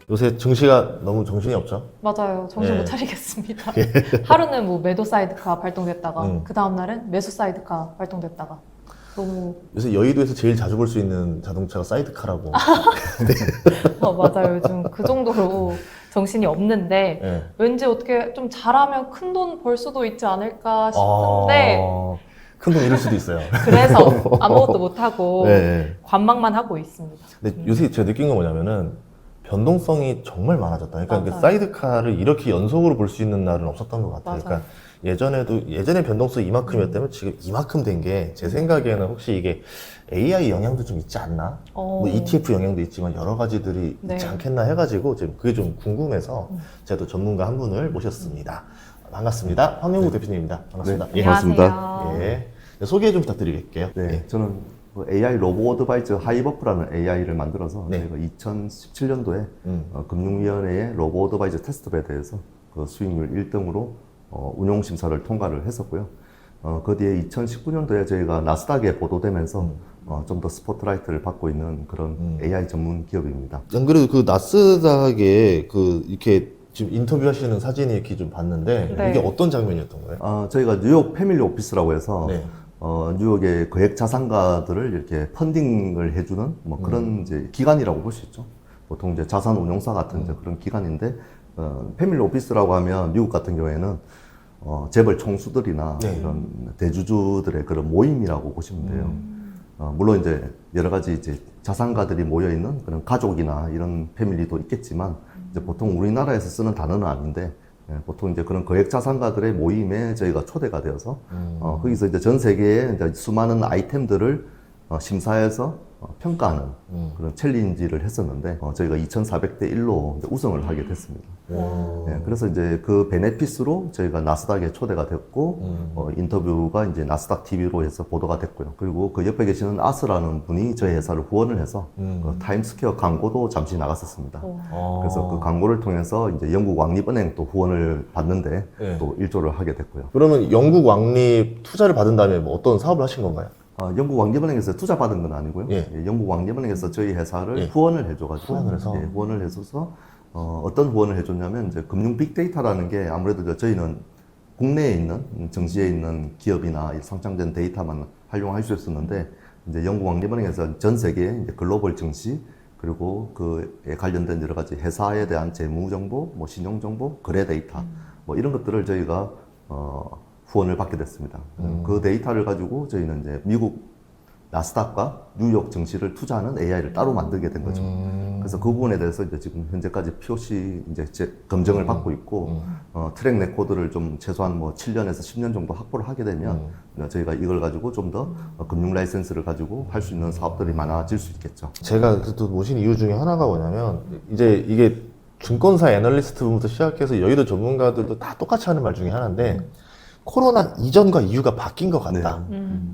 요새 증시가 너무 정신이 없죠? 맞아요. 정신 예. 못 차리겠습니다. 하루는 뭐 매도 사이드카 발동됐다가 그 다음 날은 매수 사이드카 발동됐다가 너무 요새 여의도에서 제일 자주 볼 수 있는 자동차가 사이드카라고. 맞아요. 요즘 그 정도로 정신이 없는데 예. 왠지 어떻게 좀 잘하면 큰 돈 벌 수도 있지 않을까 싶은데 큰 돈 잃을 수도 있어요. 그래서 아무것도 못하고 네. 관망만 하고 있습니다. 근데 요새 제가 느낀 건 뭐냐면은 변동성이 정말 많아졌다. 그러니까 맞아요. 사이드카를 이렇게 연속으로 볼 수 있는 날은 없었던 것 같아요. 맞아요. 그러니까 예전에 변동성이 이만큼이었다면 지금 이만큼 된 게 제 생각에는 혹시 이게 AI 영향도 좀 있지 않나? 뭐 ETF 영향도 있지만 여러 가지들이 네. 있지 않겠나 해가지고 지금 그게 좀 궁금해서 제가 또 전문가 한 분을 모셨습니다. 반갑습니다. 황영국 대표님입니다. 반갑습니다. 네, 반갑습니다. 안녕하세요. 예. 소개 좀 부탁드리겠게요. 네, 예. 저는 그 AI 로보 어드바이저 하이버프라는 AI를 만들어서 네. 저희가 2017년도에 음. 금융위원회의 로보 어드바이저 테스트베드에서 그 수익률 1등으로 운용 심사를 통과를 했었고요. 그 뒤에 2019년도에 저희가 나스닥에 보도되면서 좀 더 스포트라이트를 받고 있는 그런 AI 전문 기업입니다. 안 그래도 그 나스닥에 그 이렇게 지금 인터뷰하시는 사진이 이렇게 좀 봤는데 네. 이게 어떤 장면이었던 거예요? 저희가 뉴욕 패밀리 오피스라고 해서 네. 뉴욕의 거액 자산가들을 이렇게 펀딩을 해주는 뭐 그런 이제 기관이라고 볼 수 있죠. 보통 이제 자산 운용사 같은 이제 그런 기관인데, 패밀리 오피스라고 하면 미국 같은 경우에는 재벌 총수들이나 네. 이런 대주주들의 그런 모임이라고 보시면 돼요. 물론 이제 여러 가지 이제 자산가들이 모여 있는 그런 가족이나 이런 패밀리도 있겠지만, 이제 보통 우리나라에서 쓰는 단어는 아닌데, 보통 이제 그런 거액 자산가들의 모임에 저희가 초대가 되어서 거기서 이제 전 세계의 이제 수많은 아이템들을 심사해서 평가하는 그런 챌린지를 했었는데 저희가 2,400대 1로 우승을 하게 됐습니다. 네, 그래서 이제 그 베네핏으로 저희가 나스닥에 초대가 됐고 인터뷰가 이제 나스닥 TV로 해서 보도가 됐고요. 그리고 그 옆에 계시는 아스라는 분이 저희 회사를 후원을 해서 그 타임스퀘어 광고도 잠시 나갔었습니다. 그래서 그 광고를 통해서 이제 영국 왕립은행 또 후원을 받는데 네. 또 일조를 하게 됐고요. 그러면 영국 왕립 투자를 받은 다음에 뭐 어떤 사업을 하신 건가요? 영국 왕립은행에서 투자 받은 건 아니고요. 예. 영국 왕립은행에서 저희 회사를 예. 후원을 해줘가지고 후원을 해서? 후원을 해줘서 어떤 후원을 해줬냐면 이제 금융 빅데이터라는 게 아무래도 저희는 국내에 있는 증시에 있는 기업이나 상장된 데이터만 활용할 수 있었는데 이제 영국 왕립은행에서 전 세계 이제 글로벌 증시 그리고 그에 관련된 여러 가지 회사에 대한 재무 정보, 뭐 신용 정보, 거래 데이터 뭐 이런 것들을 저희가 후원을 받게 됐습니다. 그 데이터를 가지고 저희는 이제 미국 나스닥과 뉴욕 증시를 투자하는 AI를 따로 만들게 된 거죠. 그래서 그 부분에 대해서 이제 지금 현재까지 POC 이제 검증을 받고 있고 트랙 레코드를 좀 최소한 뭐 7년에서 10년 정도 확보를 하게 되면 저희가 이걸 가지고 좀 더 금융 라이센스를 가지고 할 수 있는 사업들이 많아질 수 있겠죠. 제가 또 모신 이유 중에 하나가 뭐냐면 이제 이게 증권사 애널리스트부터 시작해서 여의도 전문가들도 다 똑같이 하는 말 중에 하나인데 코로나 이전과 이후가 바뀐 것 같다.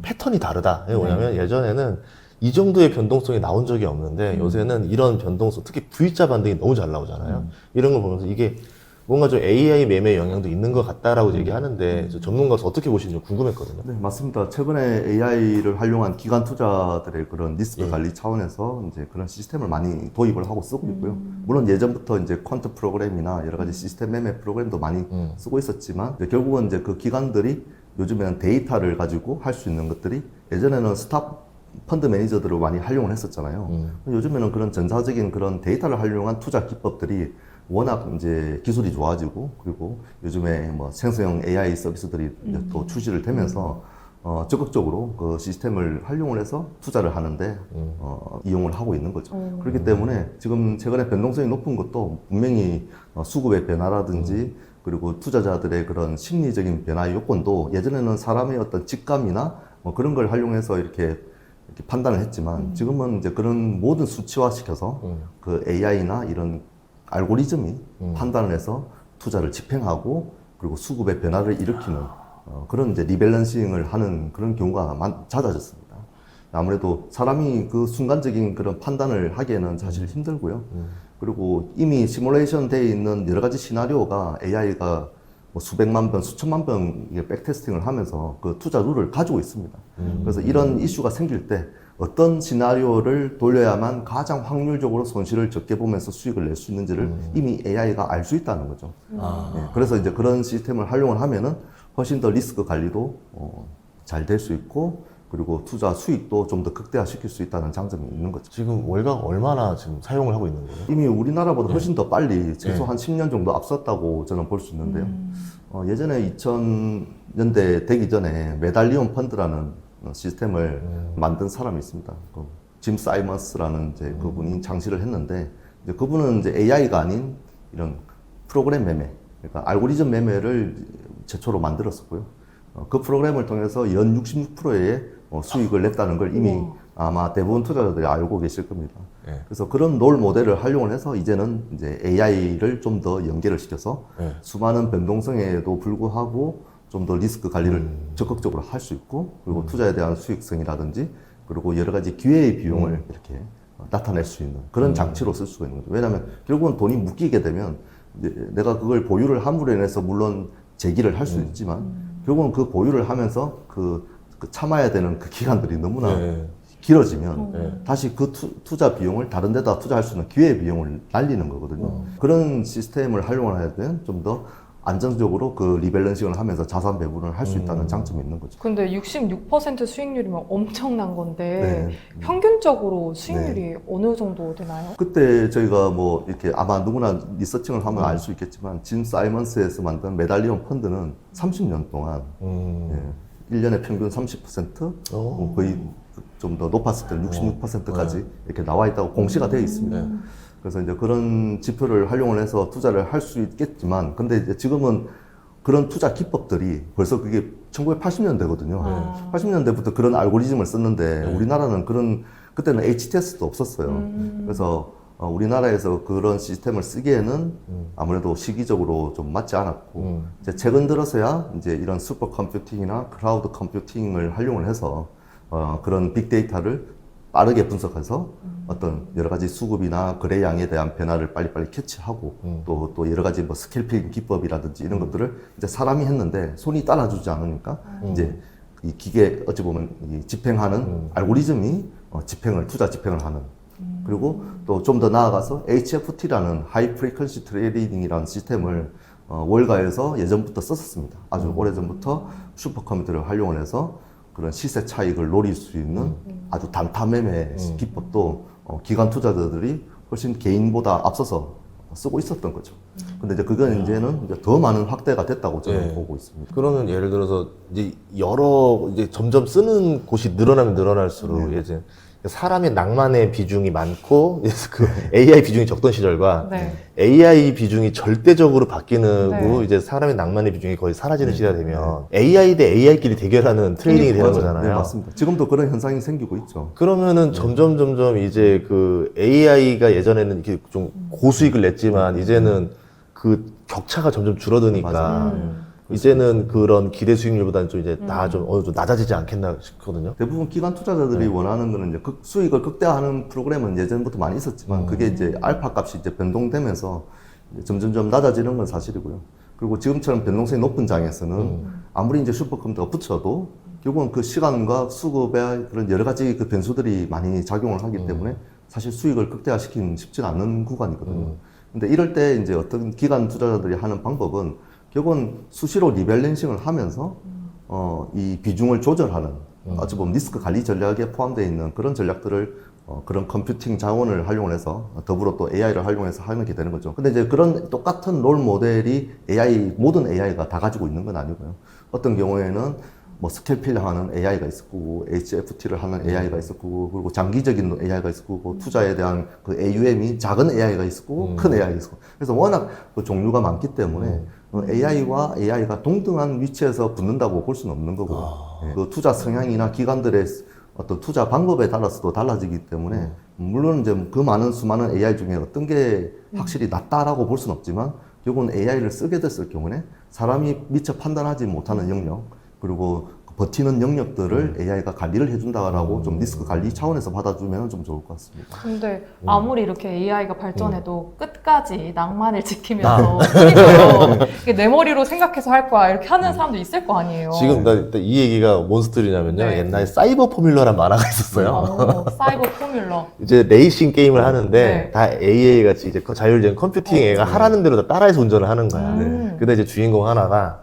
패턴이 다르다. 이게 뭐냐면 예전에는 이 정도의 변동성이 나온 적이 없는데 요새는 이런 변동성, 특히 V자 반등이 너무 잘 나오잖아요. 이런 걸 보면서 이게 뭔가 좀 AI 매매 영향도 있는 것 같다라고 얘기하는데 전문가로서 어떻게 보시는지 궁금했거든요. 네, 맞습니다. 최근에 AI를 활용한 기관 투자들의 그런 리스크 관리 차원에서 이제 그런 시스템을 많이 도입을 하고 쓰고 있고요. 물론 예전부터 이제 퀀트 프로그램이나 여러 가지 시스템 매매 프로그램도 많이 쓰고 있었지만 이제 결국은 이제 그 기관들이 요즘에는 데이터를 가지고 할 수 있는 것들이 예전에는 스탑 펀드 매니저들을 많이 활용을 했었잖아요. 요즘에는 그런 전사적인 그런 데이터를 활용한 투자 기법들이 워낙 이제 기술이 좋아지고 그리고 요즘에 뭐 생성형 AI 서비스들이 이제 또 출시를 되면서 적극적으로 그 시스템을 활용을 해서 투자를 하는데 이용을 하고 있는 거죠. 그렇기 때문에 지금 최근에 변동성이 높은 것도 분명히 수급의 변화라든지 그리고 투자자들의 그런 심리적인 변화 요건도 예전에는 사람의 어떤 직감이나 뭐 그런 걸 활용해서 이렇게 판단을 했지만 지금은 이제 그런 모든 수치화시켜서 그 AI나 이런 알고리즘이 판단을 해서 투자를 집행하고 그리고 수급의 변화를 일으키는 그런 이제 리밸런싱을 하는 그런 경우가 잦아졌습니다. 아무래도 사람이 그 순간적인 그런 판단을 하기에는 사실 힘들고요. 그리고 이미 시뮬레이션 되어 있는 여러 가지 시나리오가 AI가 뭐 수백만 번, 수천만 번 백테스팅을 하면서 그 투자 룰을 가지고 있습니다. 그래서 이런 이슈가 생길 때 어떤 시나리오를 돌려야만 가장 확률적으로 손실을 적게 보면서 수익을 낼 수 있는지를 이미 AI가 알 수 있다는 거죠. 아. 예, 그래서 이제 그런 시스템을 활용을 하면은 훨씬 더 리스크 관리도 잘 될 수 있고, 그리고 투자 수익도 좀 더 극대화시킬 수 있다는 장점이 있는 거죠. 지금 월각 얼마나 지금 사용을 하고 있는 거예요? 이미 우리나라보다 훨씬 더 빨리 최소 네. 한 10년 정도 앞섰다고 저는 볼 수 있는데요. 예전에 2000년대 되기 전에 메달리온 펀드라는 시스템을 만든 사람이 있습니다. 짐 사이먼스라는 이제 그분이 창시를 했는데, 이제 그분은 이제 AI가 아닌 이런 프로그램 매매, 그러니까 알고리즘 매매를 최초로 만들었었고요. 그 프로그램을 통해서 연 66%의 수익을 냈다는 걸 이미 우와. 아마 대부분 투자자들이 알고 계실 겁니다. 네. 그래서 그런 롤 모델을 활용을 해서 이제는 이제 AI를 좀 더 연계를 시켜서 네. 수많은 변동성에도 불구하고 좀 더 리스크 관리를 적극적으로 할 수 있고, 그리고 투자에 대한 수익성이라든지, 그리고 여러 가지 기회의 비용을 이렇게 나타낼 수 있는 그런 장치로 쓸 수가 있는 거죠. 왜냐하면 결국은 돈이 묶이게 되면 이제 내가 그걸 보유를 함으로 인해서 물론 제기를 할 수 있지만, 결국은 그 보유를 하면서 그 참아야 되는 그 기간들이 너무나 네. 길어지면 네. 다시 그 투자 비용을 다른 데다 투자할 수 있는 기회 비용을 날리는 거거든요. 그런 시스템을 활용을 해야 되면 좀 더 안정적으로 그 리밸런싱을 하면서 자산 배분을 할 수 있다는 장점이 있는 거죠. 근데 66% 수익률이면 엄청난 건데 네. 평균적으로 수익률이 어느 정도 되나요? 그때 저희가 뭐 이렇게 아마 누구나 리서칭을 하면 알 수 있겠지만, 짐 사이먼스에서 만든 메달리온 펀드는 30년 동안 예, 1년에 평균 30%, 오. 거의 좀 더 높았을 때는 66%까지 이렇게 나와 있다고 공시가 되어 있습니다. 그래서 이제 그런 지표를 활용을 해서 투자를 할 수 있겠지만, 근데 이제 지금은 그런 투자 기법들이 벌써 그게 1980년대거든요. 아. 80년대부터 그런 알고리즘을 썼는데 우리나라는 그때는 HTS도 없었어요. 그래서 우리나라에서 그런 시스템을 쓰기에는 아무래도 시기적으로 좀 맞지 않았고, 이제 최근 들어서야 이제 이런 슈퍼 컴퓨팅이나 클라우드 컴퓨팅을 활용을 해서 그런 빅데이터를 빠르게 분석해서 어떤 여러 가지 수급이나 거래량에 대한 변화를 빨리빨리 캐치하고 또 여러 가지 뭐 스캘핑 기법이라든지 이런 것들을 이제 사람이 했는데 손이 따라주지 않으니까 이제 이 기계 어찌 보면 이 집행하는 알고리즘이 투자 집행을 하는. 그리고 또 좀 더 나아가서 HFT라는 하이 프리퀀시 트레이딩이라는 시스템을 월가에서 예전부터 썼었습니다. 아주 오래전부터 슈퍼컴퓨터를 활용을 해서 그런 시세 차익을 노릴 수 있는 아주 단타 매매 기법도 기관 투자자들이 훨씬 개인보다 앞서서 쓰고 있었던 거죠. 근데 이제 그건 이제는 이제 더 많은 확대가 됐다고 저는 네. 보고 있습니다. 그러면 예를 들어서 이제 이제 점점 쓰는 곳이 늘어나면 늘어날수록 이제 사람의 낭만의 비중이 많고 그 AI 비중이 적던 시절과 네. AI 비중이 절대적으로 바뀌는 네. 이제 사람의 낭만의 비중이 거의 사라지는 시대가 되면 AI 대 AI끼리 대결하는 트레이딩이 되는 맞아요. 거잖아요. 네, 맞습니다. 지금도 그런 현상이 생기고 있죠. 그러면은 점점 이제 그 AI가 예전에는 이렇게 좀 고수익을 냈지만 이제는 그 격차가 점점 줄어드니까 맞아요. 이제는 그런 기대 수익률보다는 좀 이제 다 좀 어느 정도 낮아지지 않겠나 싶거든요. 대부분 기관 투자자들이 원하는 거는 이제 수익을 극대화하는 프로그램은 예전부터 많이 있었지만 그게 이제 알파 값이 이제 변동되면서 이제 점점점 낮아지는 건 사실이고요. 그리고 지금처럼 변동성이 높은 장에서는 아무리 이제 슈퍼컴퓨터가 붙여도 결국은 그 시간과 수급에 그런 여러 가지 그 변수들이 많이 작용을 하기 때문에 사실 수익을 극대화시키는 쉽지 않은 구간이거든요. 근데 이럴 때 이제 어떤 기관 투자자들이 하는 방법은 결국은 수시로 리밸런싱을 하면서 이 비중을 조절하는 어찌 보면 리스크 관리 전략에 포함되어 있는 그런 전략들을 그런 컴퓨팅 자원을 활용을 해서 더불어 또 AI를 활용해서 하는 게 되는 거죠. 근데 이제 그런 똑같은 롤 모델이 모든 AI가 다 가지고 있는 건 아니고요. 어떤 경우에는 뭐 스캘핑을 하는 AI가 있을 거고, HFT를 하는 AI가 있을 거고, 그리고 장기적인 AI가 있을 거고, 투자에 대한 그 AUM이 작은 AI가 있을 거고, 큰 AI가 있을 거고. 그래서 워낙 그 종류가 많기 때문에 AI와 AI가 동등한 위치에서 붙는다고 볼 수는 없는 거고요. 그 투자 성향이나 기관들의 어떤 투자 방법에 따라서도 달라지기 때문에 물론 이제 그 수많은 AI 중에 어떤 게 확실히 낫다라고 볼 수는 없지만 결국은 AI를 쓰게 됐을 경우에 사람이 미처 판단하지 못하는 영역, 그리고 버티는 영역들을 AI가 관리를 해준다라고 좀 리스크 관리 차원에서 받아주면 좀 좋을 것 같습니다. 근데 아무리 이렇게 AI가 발전해도 끝까지 낭만을 지키면서 이게 내 머리로 생각해서 할 거야 이렇게 하는 사람도 있을 거 아니에요. 지금 이 얘기가 뭔 스토리냐면요. 네. 옛날에 사이버 포뮬러라는 만화가 있었어요. 사이버 포뮬러. 이제 레이싱 게임을 하는데 네. 다 AI 같이 이제 자율적인 컴퓨팅 애가 하라는 대로 다 따라해서 운전을 하는 거야. 근데 이제 주인공 하나가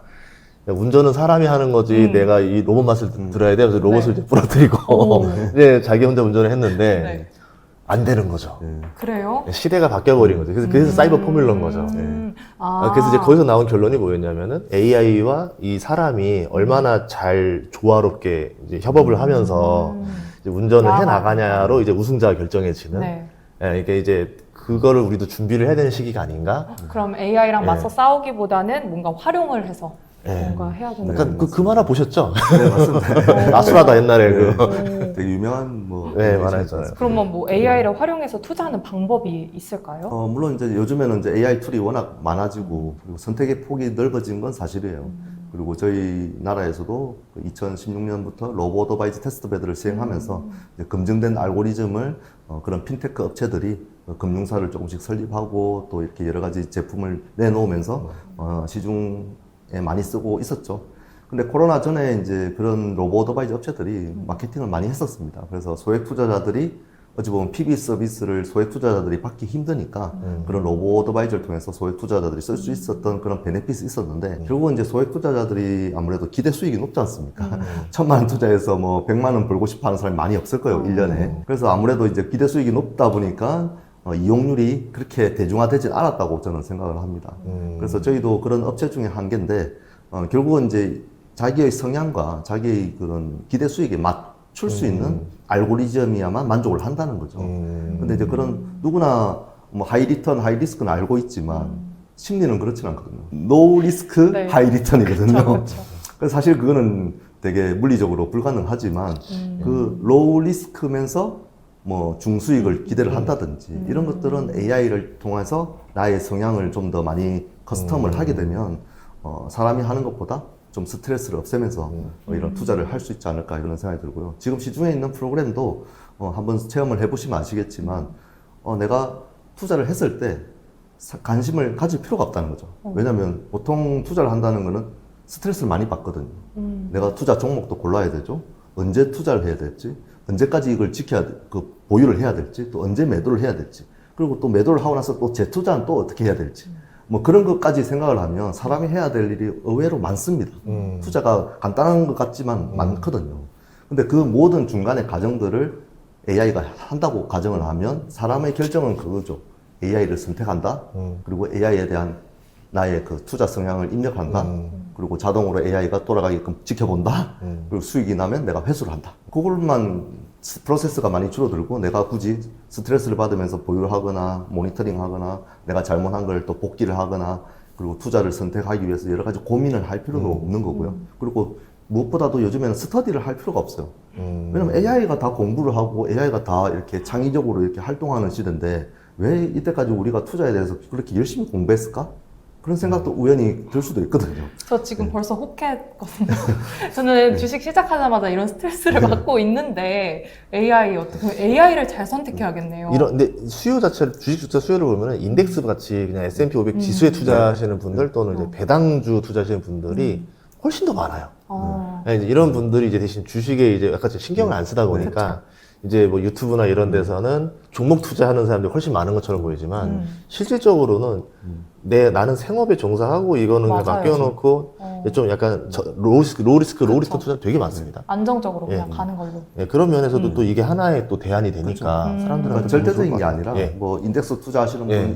야, 운전은 사람이 하는 거지 내가 이 로봇 맛을 들어야 돼. 그래서 로봇을 네. 이제 부러뜨리고 이제 자기 혼자 운전을 했는데 네. 안 되는 거죠. 그래요? 시대가 바뀌어버린 거죠. 그래서 사이버 포뮬러인 거죠. 그래서 이제 거기서 나온 결론이 뭐였냐면은 AI와 이 사람이 얼마나 잘 조화롭게 이제 협업을 하면서 이제 운전을 해 나가냐로 이제 우승자가 결정해지는. 네. 예, 그러니까 이제 그거를 우리도 준비를 해야 되는 시기가 아닌가? 그럼 AI랑 네. 맞서 싸우기보다는 뭔가 활용을 해서 네. 뭔가 해야 되는 그러니까 그 만화 보셨죠? 네, 맞습니다. 나수라다 옛날에 그. 되게 유명한 뭐 네, 만화였잖아요. 그러면 뭐 AI를 활용해서 투자하는 방법이 있을까요? 물론 이제 요즘에는 이제 AI 툴이 워낙 많아지고 그리고 선택의 폭이 넓어진 건 사실이에요. 그리고 저희 나라에서도 2016년부터 로보 어드바이즈 테스트 베드를 시행하면서 이제 검증된 알고리즘을 그런 핀테크 업체들이 금융사를 조금씩 설립하고 또 이렇게 여러 가지 제품을 내놓으면서 시중에 많이 쓰고 있었죠. 근데 코로나 전에 이제 그런 로보 어드바이즈 업체들이 마케팅을 많이 했었습니다. 그래서 소액 투자자들이 어찌 보면 PB 서비스를 소액 투자자들이 받기 힘드니까 그런 로보 어드바이저를 통해서 소액 투자자들이 쓸 수 있었던 그런 베네핏이 있었는데 결국은 이제 소액 투자자들이 아무래도 기대 수익이 높지 않습니까? 1,000만 원 투자해서 뭐 100만 원 벌고 싶어 하는 사람이 많이 없을 거예요, 1년에. 그래서 아무래도 이제 기대 수익이 높다 보니까 이용률이 그렇게 대중화되진 않았다고 저는 생각을 합니다. 그래서 저희도 그런 업체 중에 한 개인데 결국은 이제 자기의 성향과 자기의 그런 기대 수익에 맞출 수 있는 알고리즘이야만 만족을 한다는 거죠. 근데 이제 그런 누구나 뭐 하이 리턴, 하이 리스크는 알고 있지만 심리는 그렇진 않거든요. 노 리스크, 네. 하이 리턴이거든요. 그렇죠. 그래서 사실 그거는 되게 물리적으로 불가능하지만 그 로우 리스크면서 뭐 중수익을 기대를 한다든지 이런 것들은 AI를 통해서 나의 성향을 좀 더 많이 커스텀을 하게 되면 사람이 하는 것보다 좀 스트레스를 없애면서 이런 투자를 할 수 있지 않을까 이런 생각이 들고요. 지금 시중에 있는 프로그램도 한번 체험을 해보시면 아시겠지만 내가 투자를 했을 때 관심을 가질 필요가 없다는 거죠. 왜냐하면 보통 투자를 한다는 거는 스트레스를 많이 받거든요. 내가 투자 종목도 골라야 되죠. 언제 투자를 해야 될지, 언제까지 이걸 보유를 해야 될지, 또 언제 매도를 해야 될지, 그리고 또 매도를 하고 나서 또 재투자는 또 어떻게 해야 될지. 뭐 그런 것까지 생각을 하면 사람이 해야 될 일이 의외로 많습니다. 투자가 간단한 것 같지만 많거든요. 근데 그 모든 중간의 과정들을 AI가 한다고 가정을 하면 사람의 결정은 그거죠. AI를 선택한다. 그리고 AI에 대한 나의 그 투자 성향을 입력한다. 그리고 자동으로 AI가 돌아가게끔 지켜본다. 그리고 수익이 나면 내가 회수를 한다. 그걸만 프로세스가 많이 줄어들고 내가 굳이 스트레스를 받으면서 보유를 하거나 모니터링 하거나 내가 잘못한 걸 또 복귀를 하거나 그리고 투자를 선택하기 위해서 여러 가지 고민을 할 필요도 없는 거고요. 그리고 무엇보다도 요즘에는 스터디를 할 필요가 없어요. 왜냐면 AI가 다 공부를 하고 AI가 다 이렇게 창의적으로 이렇게 활동하는 시대인데 왜 이때까지 우리가 투자에 대해서 그렇게 열심히 공부했을까? 그런 생각도 우연히 들 수도 있거든요. 저 지금 벌써 혹했거든요. 저는 주식 시작하자마자 이런 스트레스를 받고 있는데 AI를 잘 선택해야겠네요. 근데 수요 자체를, 주식 투자 수요를 보면은 인덱스 같이 그냥 S&P 500 지수에 투자하시는 분들 또는 이제 배당주 투자하시는 분들이 훨씬 더 많아요. 네, 이제 이런 분들이 이제 대신 주식에 이제 약간 신경을 안 쓰다 보니까 이제 뭐 유튜브나 이런 데서는 종목 투자하는 사람들이 훨씬 많은 것처럼 보이지만 실질적으로는 나는 생업에 종사하고 이거는 그냥 맞아요. 맡겨놓고 좀 약간 로우 리스크 투자 되게 많습니다. 안정적으로 그냥 예. 가는 걸로. 예, 그런 면에서도 또 이게 하나의 또 대안이 되니까 사람들한테 그러니까 절대적인 게 아니라 예. 뭐 인덱스 투자하시는 분, 예.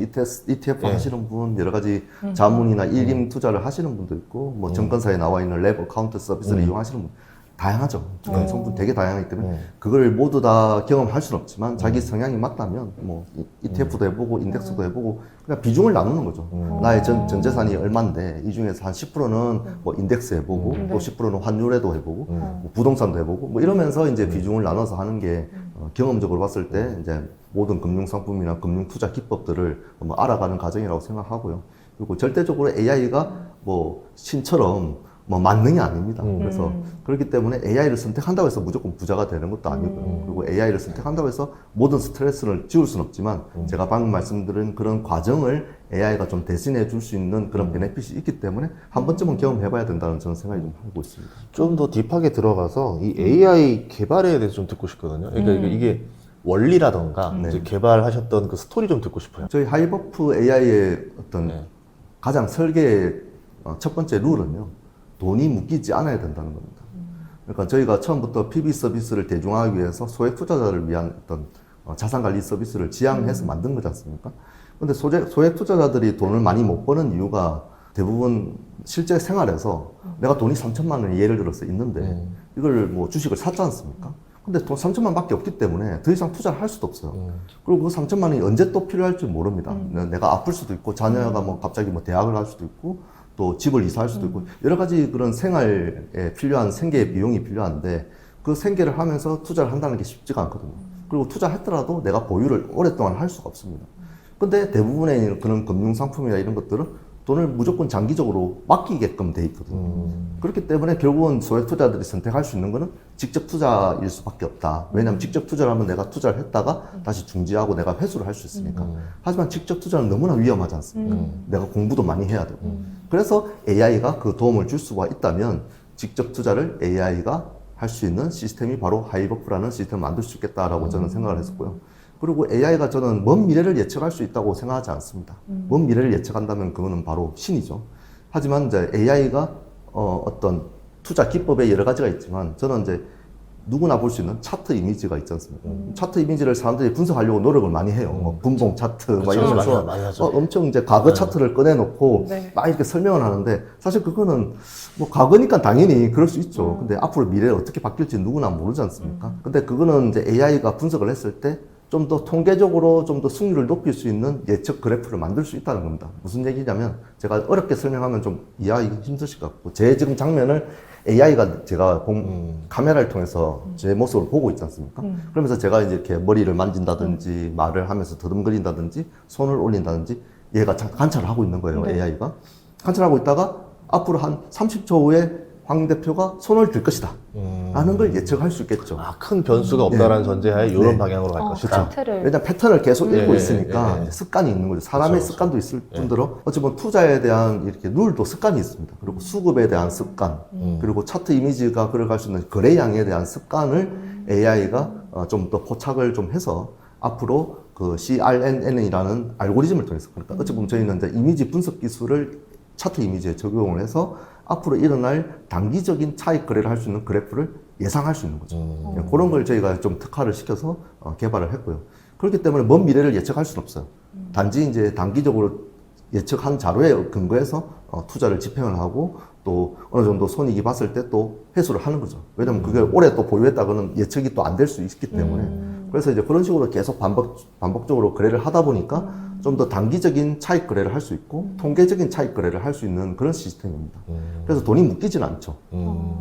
ETF 예. 하시는 분, 여러 가지 자문이나 일임 투자를 하시는 분도 있고 뭐 증권사에 나와 있는 랩 어카운트 서비스를 이용하시는 분 다양하죠. 성분 되게 다양하기 때문에 그걸 모두 다 경험할 수는 없지만 자기 성향이 맞다면 뭐 ETF도 해보고 인덱스도 해보고 그냥 비중을 나누는 거죠. 나의 전 재산이 얼마인데 이 중에서 한 10%는 뭐 인덱스 해보고 또 10%는 환율에도 해보고 뭐 부동산도 해보고 뭐 이러면서 이제 비중을 나눠서 하는 게 경험적으로 봤을 때 이제 모든 금융 상품이나 금융 투자 기법들을 뭐 알아가는 과정이라고 생각하고요. 그리고 절대적으로 AI가 뭐 신처럼 뭐 만능이 아닙니다. 음. 그래서 그렇기 때문에 AI를 선택한다고 해서 무조건 부자가 되는 것도 아니고요. 그리고 AI를 선택한다고 해서 모든 스트레스를 지울 수는 없지만 제가 방금 말씀드린 그런 과정을 AI가 좀 대신해 줄 수 있는 그런 베네핏이 있기 때문에 한 번쯤은 경험해봐야 된다는 저는 생각이 좀 하고 있습니다. 좀 더 딥하게 들어가서 이 AI 개발에 대해서 좀 듣고 싶거든요. 그러니까 이게 원리라던가 네. 이제 개발하셨던 그 스토리 좀 듣고 싶어요. 저희 하이버프 AI의 어떤 네. 가장 설계의 첫 번째 룰은요, 돈이 묶이지 않아야 된다는 겁니다. 그러니까 저희가 처음부터 PB 서비스를 대중화하기 위해서 소액 투자자를 위한 어떤 자산 관리 서비스를 지향해서 만든 거지 않습니까? 근데 소액 투자자들이 돈을 많이 못 버는 이유가 대부분 실제 생활에서 내가 돈이 3천만 원이 예를 들어서 있는데 이걸 뭐 주식을 샀지 않습니까? 근데 돈 3천만 밖에 없기 때문에 더 이상 투자를 할 수도 없어요. 그리고 그 3천만 원이 언제 또 필요할지 모릅니다. 내가 아플 수도 있고 자녀가 뭐 갑자기 뭐 대학을 갈 수도 있고 또 집을 이사할 수도 있고 여러 가지 그런 생활에 필요한 생계의 비용이 필요한데 그 생계를 하면서 투자를 한다는 게 쉽지가 않거든요. 그리고 투자했더라도 내가 보유를 오랫동안 할 수가 없습니다. 근데 대부분의 그런 금융상품이나 이런 것들은 돈을 무조건 장기적으로 맡기게끔 돼 있거든요. 그렇기 때문에 결국은 소액 투자들이 선택할 수 있는 거는 직접 투자일 수밖에 없다. 왜냐하면 직접 투자를 하면 내가 투자를 했다가 다시 중지하고 내가 회수를 할 수 있으니까. 하지만 직접 투자는 너무나 위험하지 않습니까? 내가 공부도 많이 해야 되고. 그래서 AI가 그 도움을 줄 수가 있다면 직접 투자를 AI가 할 수 있는 시스템이 바로 하이버프라는 시스템을 만들 수 있겠다라고 저는 생각을 했었고요. 그리고 AI가 저는 먼 미래를 예측할 수 있다고 생각하지 않습니다. 먼 미래를 예측한다면 그거는 바로 신이죠. 하지만 이제 AI가 어떤 투자 기법에 여러 가지가 있지만 저는 이제 누구나 볼 수 있는 차트 이미지가 있지 않습니까? 차트 이미지를 사람들이 분석하려고 노력을 많이 해요. 뭐 분봉 차트 막 그쵸, 이러면서 많이 하죠. 엄청 이제 과거 차트를 꺼내놓고 네. 막 이렇게 설명을 하는데 사실 그거는 뭐 과거니까 당연히 그럴 수 있죠. 근데 앞으로 미래가 어떻게 바뀔지 누구나 모르지 않습니까? 근데 그거는 이제 AI가 분석을 했을 때 좀 더 통계적으로 좀 더 승률을 높일 수 있는 예측 그래프를 만들 수 있다는 겁니다. 무슨 얘기냐면 제가 어렵게 설명하면 좀 이해하기 힘드실 것 같고 제 지금 장면을 AI가 제가 카메라를 통해서 제 모습을 보고 있지 않습니까? 그러면서 제가 이제 이렇게 머리를 만진다든지 말을 하면서 더듬거린다든지 손을 올린다든지 얘가 관찰을 하고 있는 거예요. 네. AI가 관찰하고 있다가 앞으로 한 30초 후에 황 대표가 손을 들 것이다 라는 걸 예측할 수 있겠죠. 아, 큰 변수가 없다라는 전제하에 이런 네. 방향으로 갈 것이다. 차트를. 왜냐면 패턴을 계속 읽고 네, 있으니까 네, 네. 습관이 있는 거죠. 사람의 그쵸, 습관도 있을 뿐더러 어찌 보면 투자에 대한 이렇게 룰도 습관이 있습니다. 그리고 수급에 대한 습관, 그리고 차트 이미지가 걸어갈 수 있는 거래량에 대한 습관을 AI가 좀 더 포착을 좀 해서 앞으로 그 CRNN이라는 알고리즘을 통해서 그러니까 어찌 보면 저희는 이제 이미지 분석 기술을 차트 이미지에 적용을 해서 앞으로 일어날 단기적인 차익 거래를 할 수 있는 그래프를 예상할 수 있는 거죠. 그런 걸 저희가 좀 특화를 시켜서 개발을 했고요. 그렇기 때문에 먼 미래를 예측할 수는 없어요. 단지 이제 단기적으로 예측한 자료에 근거해서 투자를 집행을 하고 또 어느 정도 손익이 봤을 때 또 회수를 하는 거죠. 왜냐면 그게 오래 또 보유했다가는 예측이 또 안 될 수 있기 때문에. 그래서 이제 그런 식으로 계속 반복적으로 거래를 하다 보니까 좀 더 단기적인 차익 거래를 할 수 있고 통계적인 차익 거래를 할 수 있는 그런 시스템입니다. 그래서 돈이 묶이지는 않죠.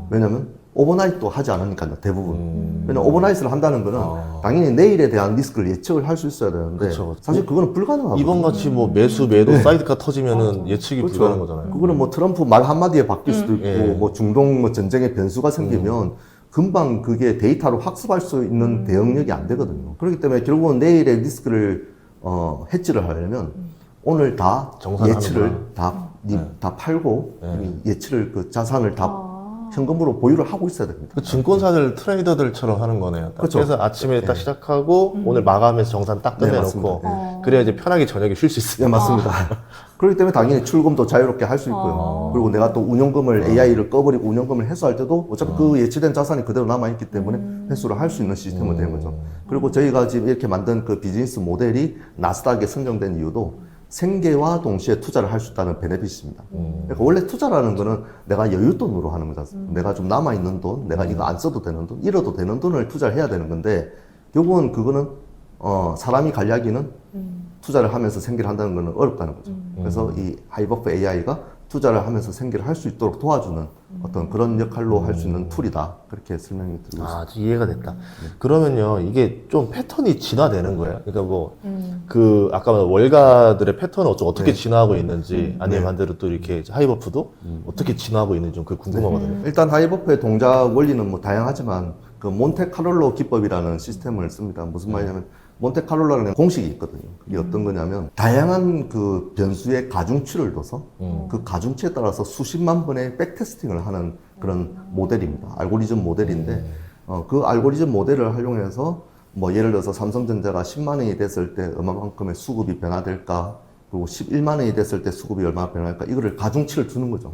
왜냐면 오버나잇도 하지 않으니까요, 대부분. 왜냐면 오버나잇을 한다는 거는 당연히 내일에 대한 리스크를 예측을 할 수 있어야 되는데 그쵸. 사실 그거는 불가능하거든요. 이번 같이 뭐 매수, 매도, 사이드카 터지면은 예측이 그렇죠. 불가능한 거잖아요. 그거는 뭐 트럼프 말 한마디에 바뀔 수도 있고, 예. 뭐 중동 뭐 전쟁의 변수가 생기면 금방 그게 데이터로 학습할 수 있는 대응력이 안 되거든요. 그렇기 때문에 결국은 내일의 리스크를, 해지를 하려면 오늘 다 정산하는구나. 예치를 다 팔고, 예치를 그 자산을 다 현금으로 보유를 하고 있어야 됩니다. 그 증권사들 트레이더들처럼 하는 거네요. 딱. 그쵸. 그래서 아침에 딱 시작하고 오늘 마감해서 정산 딱 네, 끝내놓고 맞습니다. 그래야 이제 편하게 저녁에 쉴 수 네, 있어요. 맞습니다. 그렇기 때문에 당연히 출금도 자유롭게 할 수 있고요. 그리고 내가 또 운용금을 AI를 꺼버리고 운용금을 회수할 때도 어차피 그 예치된 자산이 그대로 남아있기 때문에 회수를 할 수 있는 시스템은 되는 거죠. 그리고 저희가 지금 이렇게 만든 그 비즈니스 모델이 나스닥에 선정된 이유도 생계와 동시에 투자를 할 수 있다는 베네핏입니다. 그러니까 원래 투자라는 거는 내가 여윳돈으로 하는 거잖아요. 내가 좀 남아있는 돈, 내가 이거 안 써도 되는 돈, 잃어도 되는 돈을 투자를 해야 되는 건데 결국은 그거는 사람이 관리하기는 투자를 하면서 생계를 한다는 거는 어렵다는 거죠. 그래서 이 하이버프 AI가 투자를 하면서 생계를 할 수 있도록 도와주는 어떤 그런 역할로 할 수 있는 툴이다. 그렇게 설명이 드리고 있습니다. 아, 이해가 됐다. 그러면요, 이게 좀 패턴이 진화되는 거예요? 그러니까 뭐, 아까 말한 월가들의 패턴은 어떻게 네. 진화하고 있는지, 아니면 네. 반대로 또 이렇게 하이버프도 어떻게 진화하고 있는지 좀 그게 궁금하거든요. 일단 하이버프의 동작 원리는 뭐 다양하지만 그 몬테카를로 기법이라는 시스템을 씁니다. 무슨 말이냐면 몬테카를로라는 공식이 있거든요. 그게 어떤 거냐면 다양한 그 변수의 가중치를 둬서 그 가중치에 따라서 수십만 번의 백테스팅을 하는 그런 모델입니다. 알고리즘 모델인데 그 알고리즘 모델을 활용해서 뭐 예를 들어서 삼성전자가 10만 원이 됐을 때 얼마만큼의 수급이 변화될까, 그리고 11만 원이 됐을 때 수급이 얼마나 변할까, 이거를 가중치를 주는 거죠.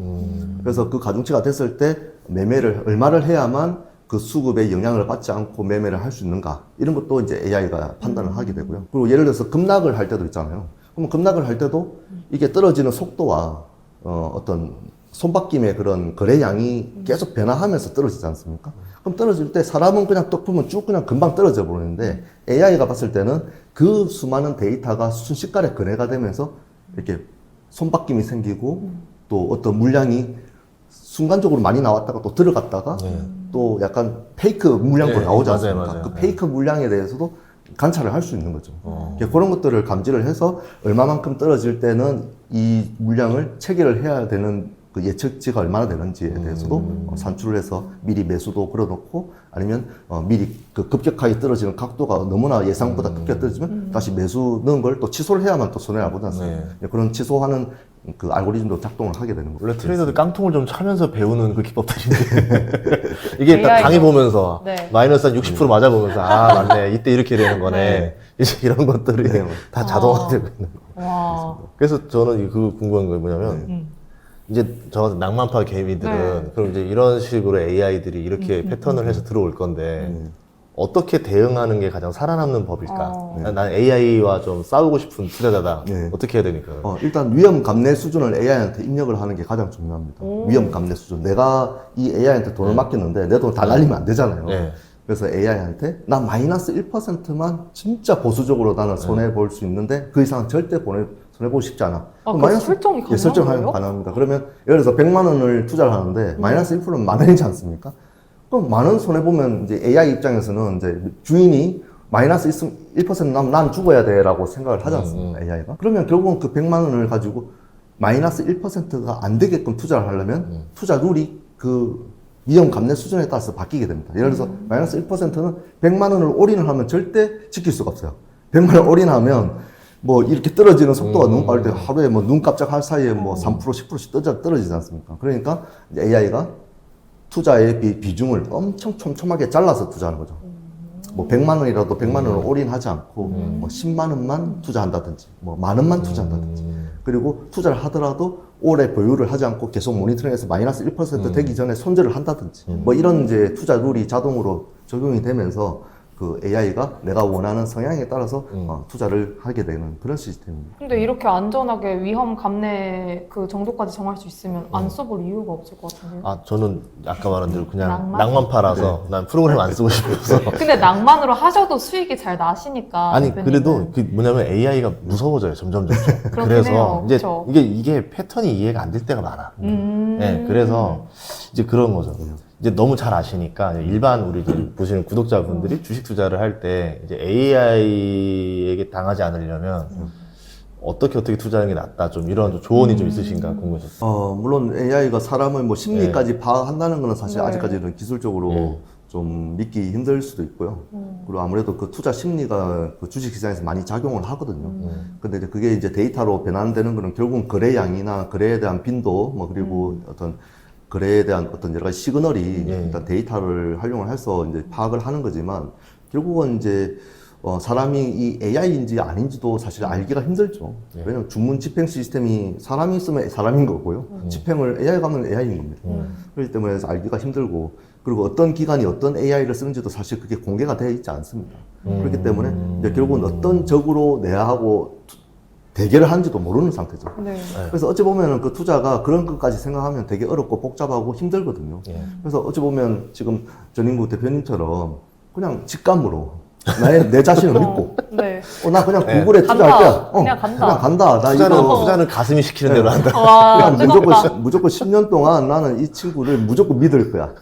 그래서 그 가중치가 됐을 때 매매를 얼마를 해야만 그 수급에 영향을 받지 않고 매매를 할 수 있는가, 이런 것도 이제 AI가 판단을 하게 되고요. 그리고 예를 들어서 급락을 할 때도 있잖아요. 그럼 급락을 할 때도 이게 떨어지는 속도와 어떤 손바뀜의 그런 거래량이 계속 변화하면서 떨어지지 않습니까? 그럼 떨어질 때 사람은 그냥 떡 보면 쭉 그냥 금방 떨어져 버리는데 AI가 봤을 때는 그 수많은 데이터가 순식간에 거래가 되면서 이렇게 손바뀜이 생기고 또 어떤 물량이 순간적으로 많이 나왔다가 또 들어갔다가 또 약간 페이크 물량도 네, 나오지 맞아요, 않습니까? 맞아요. 그 페이크 물량에 대해서도 관찰을 할 수 있는 거죠. 그런 것들을 감지를 해서 얼마만큼 떨어질 때는 이 물량을 체결을 해야 되는 그 예측치가 얼마나 되는지에 대해서도 산출을 해서 미리 매수도 걸어놓고, 아니면 미리 그 급격하게 떨어지는 각도가 너무나 예상보다 급격하게 떨어지면 다시 매수 넣은 걸 또 취소를 해야만 또 손해를 보지 않습니까? 그런 취소하는 그 알고리즘도 작동을 하게 되는 거죠. 원래 트레이더들 깡통을 좀 차면서 배우는 그 기법들인데 이게 딱 AI 가. 당해보면서 네. 마이너스 한 60% 맞아보면서 아 맞네 이때 이렇게 되는 거네 네. 이제 이런 것들이 네. 다 자동화되고 있는 거. 와. 그래서 저는 그 궁금한 게 뭐냐면 이제 저 같은 낭만파 개미들은 네. 그럼 이제 이런 식으로 AI들이 이렇게 패턴을 해서 들어올 건데 어떻게 대응하는 게 가장 살아남는 법일까? 난 AI와 좀 싸우고 싶은 투자자다. 네. 어떻게 해야 되니까? 일단 위험 감내 수준을 AI한테 입력을 하는 게 가장 중요합니다. 위험 감내 수준. 내가 이 AI한테 돈을 맡겼는데 내 돈 다 날리면 안 되잖아요. 네. 그래서 AI한테 나 마이너스 1%만 진짜 보수적으로 나는 손해 볼 수 있는데 그 이상 절대 손해 보고 싶지 않아. 아, 그럼 그 설정이 가능한 설정하면 거예요? 가능합니다. 그러면 예를 들어서 100만 원을 투자를 하는데 마이너스 1%는 만 원이지 않습니까? 그럼 만 원 손해 보면 이제 AI 입장에서는 이제 주인이 마이너스 1% 나면 난 죽어야 돼라고 생각을 하지 않습니까? AI가. 그러면 결국은 그 100만 원을 가지고 마이너스 1%가 안 되게끔 투자를 하려면 투자 룰이 그 위험 감내 수준에 따라서 바뀌게 됩니다. 예를 들어서 마이너스 1%는 100만 원을 올인을 하면 절대 지킬 수가 없어요. 100만 원 올인하면 뭐 이렇게 떨어지는 속도가 너무 빠를 때 하루에 뭐 눈 깜짝할 사이에 뭐 3% 10%씩 떨어지지 않습니까? 그러니까 이제 AI가 투자의 비중을 엄청 촘촘하게 잘라서 투자하는 거죠. 뭐 100만 원이라도 100만 원을 올인하지 않고 뭐 10만 원만 투자한다든지 뭐 만 원만 투자한다든지, 그리고 투자를 하더라도 오래 보유를 하지 않고 계속 모니터링해서 마이너스 1% 되기 전에 손절을 한다든지 뭐 이런 이제 투자 룰이 자동으로 적용이 되면서 그 AI가 내가 원하는 성향에 따라서 투자를 하게 되는 그런 시스템입니다. 근데 이렇게 안전하게 위험 감내 그 정도까지 정할 수 있으면 안 써볼 이유가 없을 것 같은데요? 아, 저는 아까 말한 대로 그냥 낭만? 낭만파라서 난 프로그램 안 쓰고 싶어서. 근데 낭만으로 하셔도 수익이 잘 나시니까. 아니, 대표님은. 그래도 그 뭐냐면 AI가 무서워져요, 점점. 그렇긴 그래서 해요. 이제 그쵸? 이게 패턴이 이해가 안 될 때가 많아. 네, 그래서 이제 그런 거죠. 이제 너무 잘 아시니까 일반 우리들 보시는 구독자분들이 주식 투자를 할 때 이제 AI에게 당하지 않으려면 어떻게 투자하는 게 낫다, 좀 이런 조언이 좀 있으신가 궁금해졌어요. 물론 AI가 사람의 뭐 심리까지 파악한다는 거는 사실 네. 아직까지는 기술적으로 좀 믿기 힘들 수도 있고요. 그리고 아무래도 그 투자 심리가 그 주식 시장에서 많이 작용을 하거든요. 근데 이제 그게 이제 데이터로 변환되는 거는 결국은 거래량이나 거래에 대한 빈도, 뭐 그리고 어떤 거래에 대한 어떤 여러 가지 시그널이 일단 데이터를 활용을 해서 이제 파악을 하는 거지만, 결국은 이제 사람이 이 AI인지 아닌지도 사실 알기가 힘들죠. 왜냐면 주문 집행 시스템이 사람이 있으면 사람인 거고요. 집행을 AI가 하면 AI인 겁니다. 그렇기 때문에 알기가 힘들고, 그리고 어떤 기관이 어떤 AI를 쓰는지도 사실 그게 공개가 되어 있지 않습니다. 그렇기 때문에 이제 결국은 어떤 적으로 내야하고 대결을 하는지도 모르는 상태죠. 네. 그래서 어찌 보면은 그 투자가 그런 것까지 생각하면 되게 어렵고 복잡하고 힘들거든요. 그래서 어찌 보면 지금 전인구 대표님처럼 그냥 직감으로 내 자신을 믿고 네. 나 그냥 네. 구글에 투자할 간다. 거야. 그냥 간다. 그냥 간다. 나 투자는, 이거 투자는 가슴이 시키는 네. 대로 한다. 와, 그냥 뜨겁다. 무조건 10년 동안 나는 이 친구를 무조건 믿을 거야.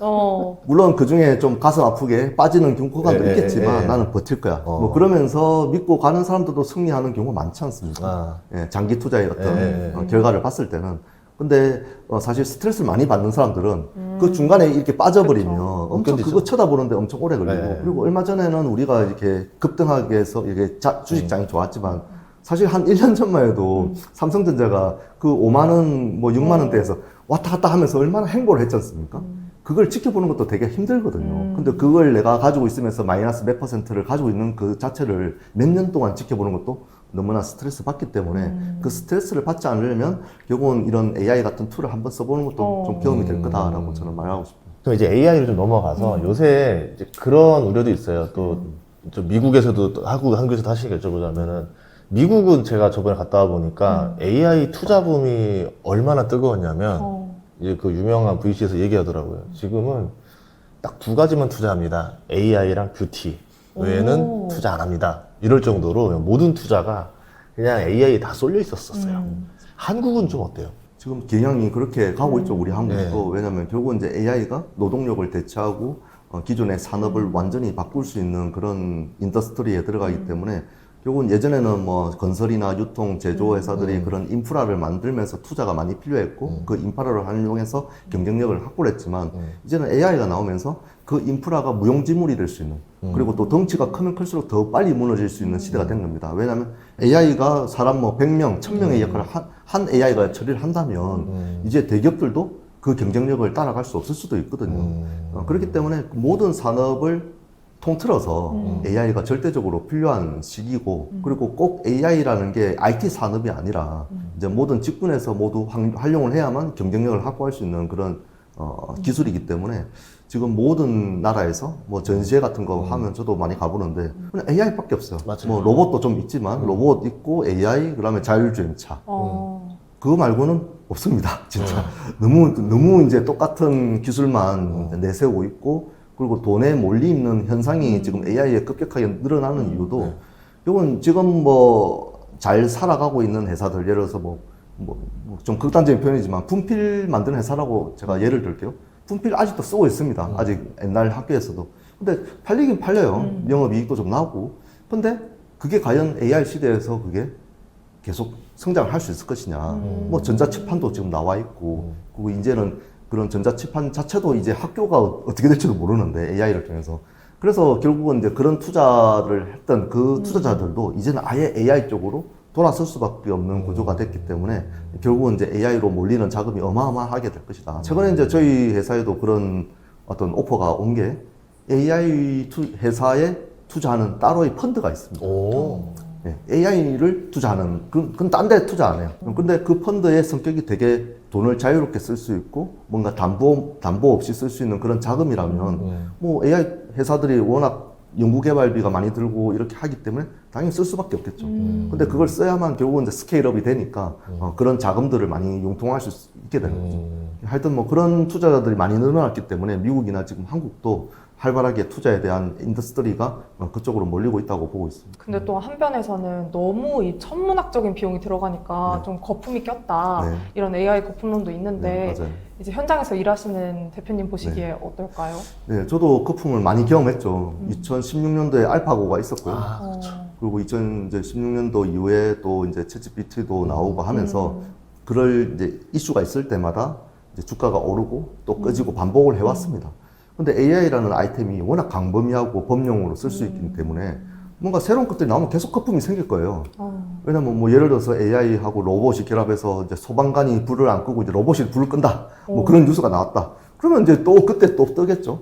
물론 그 중에 좀 가슴 아프게 빠지는 구간도 네, 있겠지만 네. 나는 버틸 거야. 어. 뭐 그러면서 믿고 가는 사람들도 승리하는 경우가 많지 않습니까? 아. 예, 장기 투자의 어떤 네. 결과를 봤을 때는. 근데 사실 스트레스를 많이 받는 사람들은 그 중간에 이렇게 빠져버리면 그렇죠. 엄청 견디죠. 그거 쳐다보는데 엄청 오래 걸리고 네. 그리고 얼마 전에는 우리가 이렇게 급등하게 해서 이게 주식장이 좋았지만 사실 한 1년 전만 해도 삼성전자가 그 5만 원, 뭐 6만 원대에서 왔다 갔다 하면서 얼마나 행보를 했지 않습니까? 그걸 지켜보는 것도 되게 힘들거든요. 근데 그걸 내가 가지고 있으면서 마이너스 몇 퍼센트를 가지고 있는 그 자체를 몇 년 동안 지켜보는 것도 너무나 스트레스 받기 때문에 그 스트레스를 받지 않으려면 결국은 이런 AI 같은 툴을 한번 써보는 것도 좀 경험이 될 거다라고 저는 말하고 싶어요. 그럼 이제 AI로 좀 넘어가서 요새 이제 그런 우려도 있어요. 또 좀 미국에서도 또 한국에서도 하시겠죠. 보자면은 미국은 제가 저번에 갔다 와 보니까 AI 투자 붐이 얼마나 뜨거웠냐면 이제 그 유명한 VC에서 얘기하더라고요. 지금은 딱 두 가지만 투자합니다. AI랑 뷰티 외에는 오. 투자 안 합니다. 이럴 정도로 모든 투자가 그냥 AI에 다 쏠려 있었어요. 한국은 좀 어때요? 지금 경향이 그렇게 가고 있죠, 우리 한국도. 네. 왜냐면 결국은 이제 AI가 노동력을 대체하고 기존의 산업을 완전히 바꿀 수 있는 그런 인더스트리에 들어가기 때문에 결국은 예전에는 뭐 건설이나 유통, 제조 회사들이 그런 인프라를 만들면서 투자가 많이 필요했고 그 인프라를 활용해서 경쟁력을 확보를 했지만 이제는 AI가 나오면서 그 인프라가 무용지물이 될 수 있는 그리고 또 덩치가 크면 클수록 더 빨리 무너질 수 있는 시대가 된 겁니다. 왜냐하면 AI가 사람 뭐 100명, 1000명의 역할을 한 AI가 처리를 한다면 이제 대기업들도 그 경쟁력을 따라갈 수 없을 수도 있거든요. 그렇기 때문에 모든 산업을 통틀어서 AI가 절대적으로 필요한 시기고 그리고 꼭 AI라는 게 IT 산업이 아니라 이제 모든 직군에서 모두 활용을 해야만 경쟁력을 확보할 수 있는 그런 기술이기 때문에 지금 모든 나라에서 뭐 전시회 같은 거 하면 저도 많이 가보는데 그냥 AI밖에 없어요. 맞아요. 뭐 로봇도 좀 있지만 로봇 있고 AI 그다음에 자율주행차 그거 말고는 없습니다. 진짜 너무 이제 똑같은 기술만 내세우고 있고 그리고 돈에 몰리 있는 현상이 지금 AI에 급격하게 늘어나는 이유도 이건 지금 뭐 잘 살아가고 있는 회사들 예를 들어서 좀 극단적인 표현이지만 분필 만드는 회사라고 제가 예를 들게요. 분필 아직도 쓰고 있습니다. 아직 옛날 학교에서도. 근데 팔리긴 팔려요. 영업이익도 좀 나오고. 근데 그게 과연 AI 시대에서 그게 계속 성장을 할 수 있을 것이냐. 뭐 전자칠판도 지금 나와 있고, 그리고 이제는 그런 전자칠판 자체도 이제 학교가 어떻게 될지도 모르는데 AI를 통해서. 그래서 결국은 이제 그런 투자를 했던 그 투자자들도 이제는 아예 AI 쪽으로 돌아설 수밖에 없는 구조가 됐기 때문에 결국은 이제 AI로 몰리는 자금이 어마어마하게 될 것이다. 최근에 이제 저희 회사에도 그런 어떤 오퍼가 온 게 AI 회사에 투자하는 따로의 펀드가 있습니다. 오. AI를 투자하는, 그건 딴 데 투자 안 해요. 근데 그 펀드의 성격이 되게 돈을 자유롭게 쓸 수 있고, 뭔가 담보 없이 쓸 수 있는 그런 자금이라면, 뭐 AI 회사들이 워낙 연구개발비가 많이 들고 이렇게 하기 때문에 당연히 쓸 수밖에 없겠죠. 근데 그걸 써야만 결국은 이제 스케일업이 되니까, 그런 자금들을 많이 융통할 수 있게 되는 거죠. 하여튼 뭐 그런 투자자들이 많이 늘어났기 때문에 미국이나 지금 한국도 활발하게 투자에 대한 인더스트리가 그쪽으로 몰리고 있다고 보고 있습니다. 근데 또 한편에서는 너무 이 천문학적인 비용이 들어가니까 좀 거품이 꼈다. 네. 이런 AI 거품론도 있는데 네, 맞아요. 이제 현장에서 일하시는 대표님 보시기에 어떨까요? 네, 저도 거품을 많이 경험했죠. 2016년도에 알파고가 있었고요. 그렇죠. 그리고 2016년도 이후에 또 이제 챗GPT도 나오고 하면서 그럴 이제 이슈가 있을 때마다 이제 주가가 오르고 또 꺼지고 반복을 해왔습니다. 근데 AI라는 아이템이 워낙 광범위하고 범용으로 쓸 수 있기 때문에 뭔가 새로운 것들이 나오면 계속 거품이 생길 거예요. 왜냐면 뭐 예를 들어서 AI하고 로봇이 결합해서 이제 소방관이 불을 안 끄고 이제 로봇이 불을 끈다. 뭐 그런 뉴스가 나왔다. 그러면 이제 또 그때 또 뜨겠죠.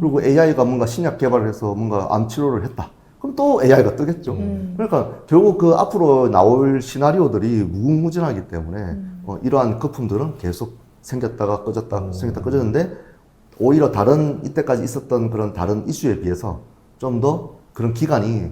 그리고 AI가 뭔가 신약 개발을 해서 뭔가 암 치료를 했다. 그럼 또 AI가 뜨겠죠. 그러니까 결국 그 앞으로 나올 시나리오들이 무궁무진하기 때문에 이러한 거품들은 계속 생겼다가 꺼졌다, 생겼다 꺼졌는데 오히려 다른 이때까지 있었던 그런 다른 이슈에 비해서 좀 더 그런 기간이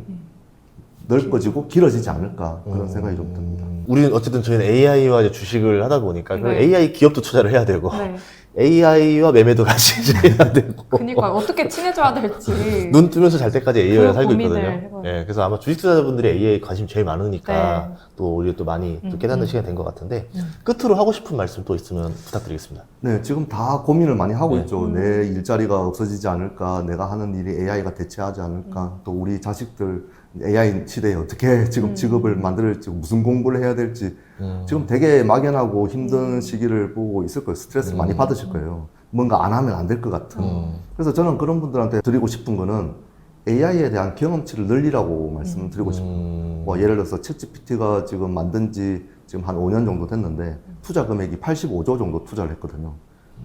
넓어지고 길어지지 않을까 그런 생각이 좀 듭니다. 우리는 어쨌든 저희는 AI와 이제 주식을 하다 보니까 그 네. AI 기업도 투자를 해야 되고 네. AI와 매매도 같이 이제 해야 되고 그니까 어떻게 친해져야 될지 눈 뜨면서 잘 때까지 AI와 그 살고 고민을 있거든요. 해봐야 예, 그래서 아마 주식 투자자분들이 AI에 관심 제일 많으니까 네. 또 우리 또 많이 또 깨닫는 시간이 된 것 같은데 음. 끝으로 하고 싶은 말씀 또 있으면 부탁드리겠습니다. 네, 지금 다 고민을 많이 하고 네. 있죠. 내 일자리가 없어지지 않을까, 내가 하는 일이 AI가 대체하지 않을까, 또 우리 자식들 AI 시대에 어떻게 지금 직업을 만들지, 무슨 공부를 해야 될지, 지금 되게 막연하고 힘든 시기를 보고 있을 거예요. 스트레스 많이 받으실 거예요. 뭔가 안 하면 안 될 것 같은. 그래서 저는 그런 분들한테 드리고 싶은 거는 AI에 대한 경험치를 늘리라고 말씀드리고 싶어요. 뭐 예를 들어서 챗GPT가 지금 만든 지 지금 한 5년 정도 됐는데 투자 금액이 85조 정도 투자를 했거든요.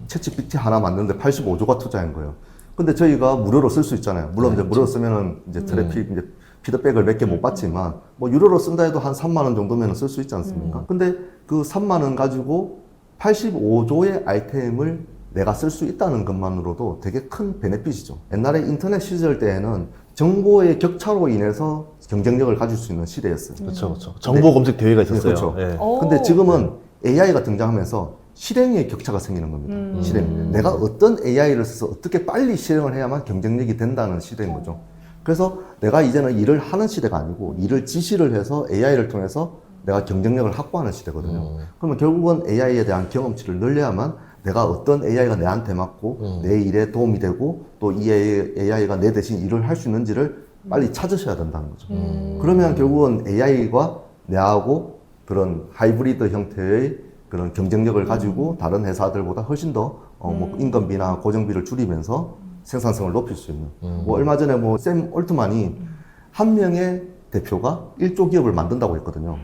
챗GPT 하나 만드는데 85조가 투자한 거예요. 근데 저희가 무료로 쓸 수 있잖아요. 물론 이제 무료로 쓰면은 이제 트래픽, 이제 피드백을 몇 개 못 받지만 뭐 유료로 쓴다 해도 한 3만 원 정도면 쓸 수 있지 않습니까? 근데 그 3만 원 가지고 85조의 아이템을 내가 쓸 수 있다는 것만으로도 되게 큰 베네핏이죠. 옛날에 인터넷 시절 때에는 정보의 격차로 인해서 경쟁력을 가질 수 있는 시대였어요. 그렇죠, 그렇죠. 정보 검색 대회가 있었어요. 그렇죠. 예. 오. 근데 지금은 AI가 등장하면서 실행의 격차가 생기는 겁니다. 실행. 내가 어떤 AI를 써서 어떻게 빨리 실행을 해야만 경쟁력이 된다는 시대인 거죠. 그래서 내가 이제는 일을 하는 시대가 아니고 일을 지시를 해서 AI를 통해서 내가 경쟁력을 확보하는 시대거든요. 그러면 결국은 AI에 대한 경험치를 늘려야만 내가 어떤 AI가 내한테 맞고 내 일에 도움이 되고 또 이 AI가 내 대신 일을 할 수 있는지를 빨리 찾으셔야 된다는 거죠. 그러면 결국은 AI가 내하고 그런 하이브리드 형태의 그런 경쟁력을 가지고 다른 회사들보다 훨씬 더 뭐 인건비나 고정비를 줄이면서 생산성을 높일 수 있는. 뭐 얼마 전에 뭐 샘 올트만이 한 명의 대표가 1조 기업을 만든다고 했거든요.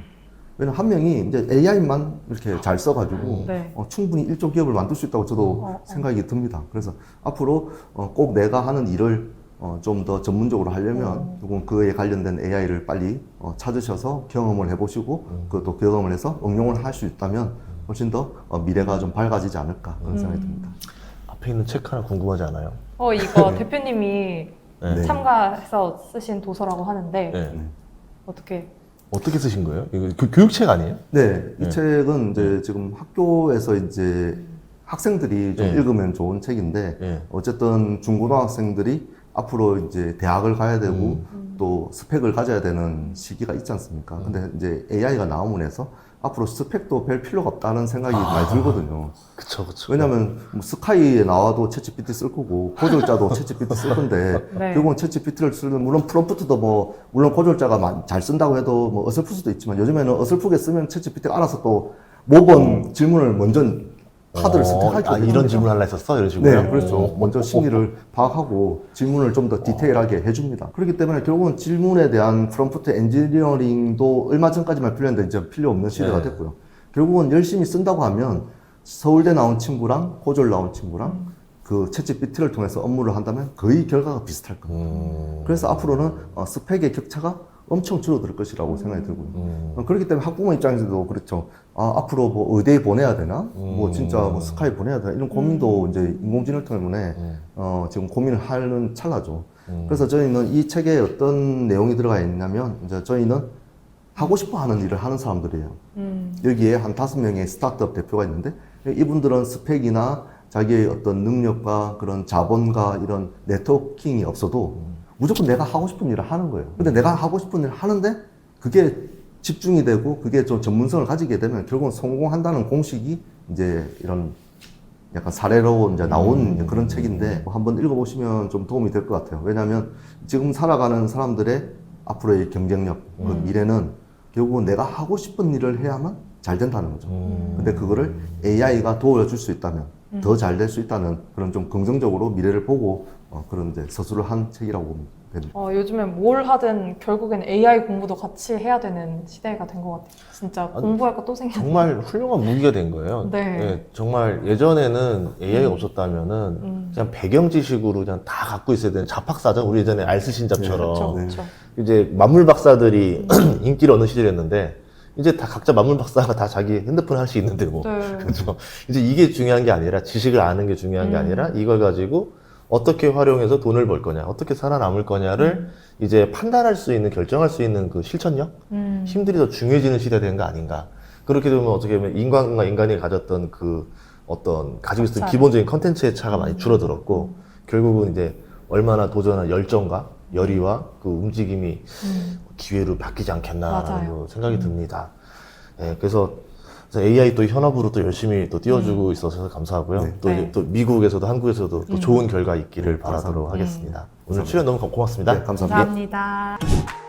왜냐면 한 명이 이제 AI만 이렇게 잘 써가지고 네. 충분히 1조 기업을 만들 수 있다고 저도 생각이 듭니다. 그래서 앞으로 꼭 내가 하는 일을 좀 더 전문적으로 하려면 조금 그에 관련된 AI를 빨리 찾으셔서 경험을 해보시고 그것도 경험을 해서 응용을 할 수 있다면 훨씬 더 미래가 좀 밝아지지 않을까 그런 생각이 듭니다. 앞에 있는 책 하나 궁금하지 않아요? 이거 대표님이 네. 참가해서 쓰신 도서라고 하는데 네. 어떻게 쓰신 거예요? 이거 교육책 아니에요? 네, 이 네. 책은 이제 지금 학교에서 이제 학생들이 좀 네. 읽으면 좋은 책인데 네. 어쨌든 중고등학생들이 앞으로 이제 대학을 가야 되고 또 스펙을 가져야 되는 시기가 있지 않습니까? 근데 이제 AI가 나옴으로 해서 앞으로 스펙도 별 필요가 없다는 생각이 많이 들거든요. 그쵸, 그쵸. 왜냐면 뭐 스카이에 나와도 챗GPT 쓸 거고 고졸자도 챗GPT 쓸 건데 네. 결국은 챗GPT를 쓰는 물론 프롬프트도 뭐 물론 고졸자가 잘 쓴다고 해도 뭐 어설플 수도 있지만 요즘에는 어설프게 쓰면 챗GPT가 알아서 또 모범 질문을 먼저 카드를 선택하기 때문에 이런 질문 할라 했었어? 이런 식으로. 네, 그렇죠. 먼저 심리를 파악하고 질문을 좀 더 디테일하게 해줍니다. 그렇기 때문에 결국은 질문에 대한 프롬프트 엔지니어링도 얼마 전까지만 필요했는데 이제 필요 없는 시대가 네. 됐고요. 결국은 열심히 쓴다고 하면 서울대 나온 친구랑 고졸 나온 친구랑 그 챗GPT를 통해서 업무를 한다면 거의 결과가 비슷할 겁니다. 그래서 앞으로는 스펙의 격차가 엄청 줄어들 것이라고 생각이 들고요. 그렇기 때문에 학부모 입장에서도 그렇죠. 앞으로 뭐 의대에 보내야 되나? 뭐 진짜 뭐 스카이 보내야 되나? 이런 고민도 이제 인공지능 때문에 지금 고민을 하는 찰나죠. 그래서 저희는 이 책에 어떤 내용이 들어가 있냐면 이제 저희는 하고 싶어 하는 일을 하는 사람들이에요. 여기에 한 5명의 스타트업 대표가 있는데 이분들은 스펙이나 자기의 어떤 능력과 그런 자본과 이런 네트워킹이 없어도 무조건 내가 하고 싶은 일을 하는 거예요. 근데 내가 하고 싶은 일을 하는데 그게 집중이 되고 그게 좀 전문성을 가지게 되면 결국은 성공한다는 공식이 이제 이런 약간 사례로 이제 나온 그런 책인데 한번 읽어보시면 좀 도움이 될 것 같아요. 왜냐하면 지금 살아가는 사람들의 앞으로의 경쟁력, 그 미래는 결국은 내가 하고 싶은 일을 해야만 잘 된다는 거죠. 근데 그거를 AI가 도와줄 수 있다면 더 잘 될 수 있다는 그런 좀 긍정적으로 미래를 보고 그런 이제 서술을 한 책이라고 보면 됩니다. 요즘엔 뭘 하든 결국엔 AI 공부도 같이 해야 되는 시대가 된 것 같아요. 진짜 공부할 거 또 생겼네. 정말 훌륭한 무기가 된 거예요. 네. 정말 예전에는 AI가 없었다면은 그냥 배경 지식으로 그냥 다 갖고 있어야 되는 잡학사전, 우리 예전에 알쓸신잡처럼 그렇죠, 네. 그렇죠. 이제 만물 박사들이 인기를 얻는 시절이었는데 이제 다 각자 만물 박사가 다 자기 핸드폰 할 수 있는데 뭐 네. 그렇죠. 이제 이게 중요한 게 아니라 지식을 아는 게 중요한 게 아니라 이걸 가지고 어떻게 활용해서 돈을 벌 거냐, 어떻게 살아남을 거냐를 이제 판단할 수 있는, 결정할 수 있는 그 실천력, 힘들이 더 중요해지는 시대가 된 거 아닌가. 그렇게 되면 어떻게 보면 인간과 인간이 가졌던 그 어떤 가지고 있었던 차이. 기본적인 컨텐츠의 차가 많이 줄어들었고 결국은 이제 얼마나 도전한 열정과 열의와 그 움직임이 기회로 바뀌지 않겠나 맞아요. 생각이 듭니다. 예, 그래서 AI 또 현업으로 또 열심히 또 띄워주고 있어서 감사하고요. 네. 또, 이제 네. 또 미국에서도 한국에서도 또 좋은 결과 있기를 바라도록 감사합니다. 하겠습니다. 오늘 출연 너무 고맙습니다. 네, 감사합니다. 감사합니다.